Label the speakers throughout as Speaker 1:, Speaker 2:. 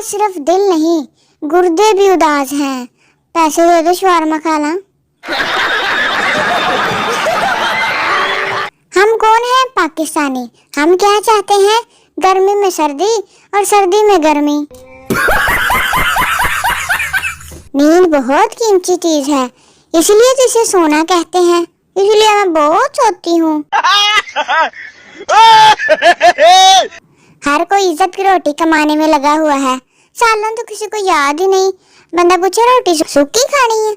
Speaker 1: आज सिर्फ दिल नहीं, गुर्दे भी उदास हैं। पैसे दे दो, शवारमा खा ला। हम कौन है पाकिस्तानी, हम क्या चाहते हैं? गर्मी में सर्दी और सर्दी में गर्मी। नींद बहुत कीमती चीज है, इसलिए तो इसे सोना कहते हैं। इसलिए मैं बहुत सोती हूँ। हर कोई इज्जत की रोटी कमाने में लगा हुआ है। सालन तो किसी को याद ही नहीं। बंदा पूछे रोटी सूखी खानी है।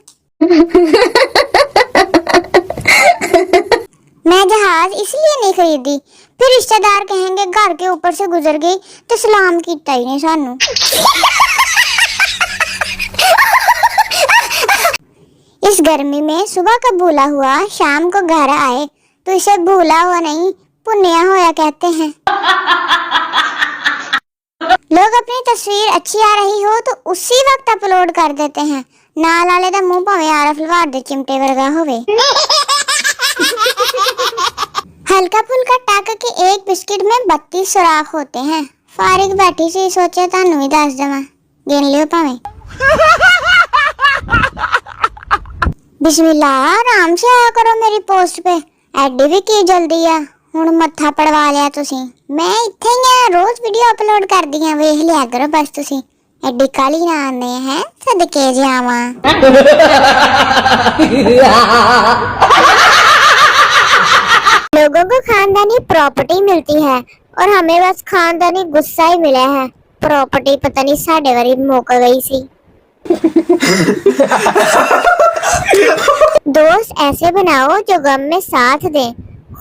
Speaker 1: मैं जहाज इसलिए नहीं खरीदी, फिर रिश्तेदार कहेंगे घर के ऊपर से गुजर गई तो सलाम किया ही नहीं सानू। इस गर्मी में सुबह का भूला हुआ शाम को घर आए तो इसे भूला हुआ नहीं, पुण्या होया कहते हैं। लोग अपनी तस्वीर अच्छी आ रही हो तो उसी वक्त अपलोड कर देते हैं। नाल वाले दा मुंह भावे आरफ लवार दे चिमटे वर्गा होवे। हल्का फुल्का टाका के एक बिस्किट में 32 सुराख होते हैं। फारिग बैठी सी सोचे तानू ही दस देवां, गिन लियो भावे। बिस्मिल्लाह, आराम से आया करो मेरी पोस्ट पे। एडी भी की जल्दी आ, हुण मत्था पड़वा लिया तुसी। मैं इत्थे ही आ, रोज वीडियो अपलोड कर दियां, वेख लिया करो बस तुसी। एडी काली ना आने हैं, सदके जावां। लोगों को खानदानी प्रॉपर्टी मिलती है और हमें बस खानदानी गुस्सा ही मिला है। प्रॉपर्टी पता नहीं साढ़े वारी मुक गई सी। दोस्त ऐसे बनाओ जो गम में साथ दे,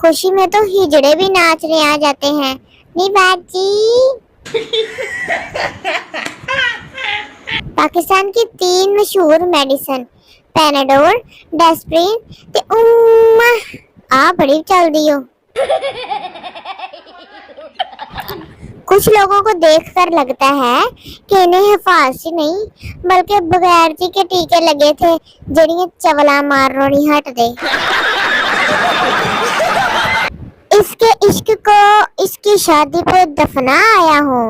Speaker 1: खुशी में तो हिजड़े भी नाचने आ जाते हैं। नी बाजी। पाकिस्तान की 3 मशहूर मेडिसिन पैनाडोल, डेस्प्रिन ते उम्मा आ बड़ी चल दी हो। कुछ लोगों को देखकर लगता है कि इन्हें हिफाजती नहीं बल्कि बगैर जी के टीके लगे थे, जड़ियां चवला मारनो नहीं हट दे। इसके इश्क को इसकी शादी पे दफना आया हूँ,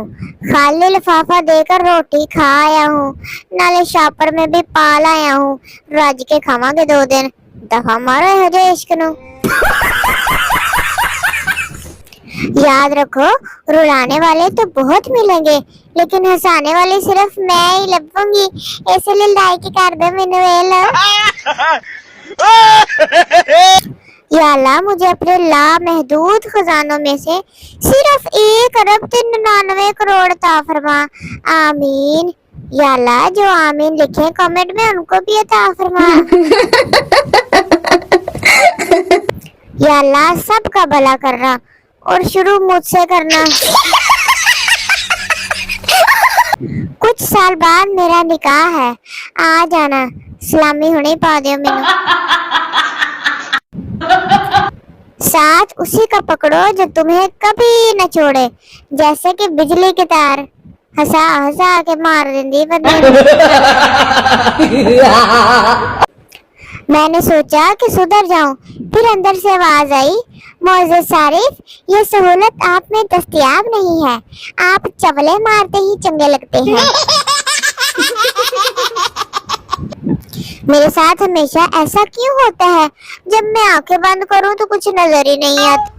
Speaker 1: खाली लिफाफा देकर रोटी खा आया हूँ, नाले शापर में भी पाल आया हूँ। रज के खावांगे 2 दिन, दफा मारो हजे इश्क नु। याद रखो, रुलाने वाले तो बहुत मिलेंगे लेकिन हंसाने वाले सिर्फ मैं ही लभूंगी। इसलिए लाइक कर दो मैनू वेलो। या अल्लाह, मुझे अपने लामहदूद खजानों में से सिर्फ 1 अरब 99 करोड़ अता फरमा। आमीन। या अल्लाह, जो आमीन लिखे कमेंट में उनको भी अता फरमा। या अल्लाह, सबका भला करना और शुरू मुझसे करना। कुछ साल बाद मेरा निकाह है, आ जाना, सलामी हुणे पा दियो मेनू। साथ उसी का पकड़ो जो तुम्हें कभी न छोड़े, जैसे कि बिजली की तार हंसा हंसा के मार देंदी बंदे। मैंने सोचा कि सुधर जाऊं, फिर अंदर से आवाज आई, मोअज़्ज़ज़ सारिफ, ये सहूलत आप में दस्तयाब नहीं है, आप चवले मारते ही चंगे लगते हैं। मेरे साथ हमेशा ऐसा क्यों होता है? जब मैं आंखें बंद करूं तो कुछ नजर ही नहीं आता।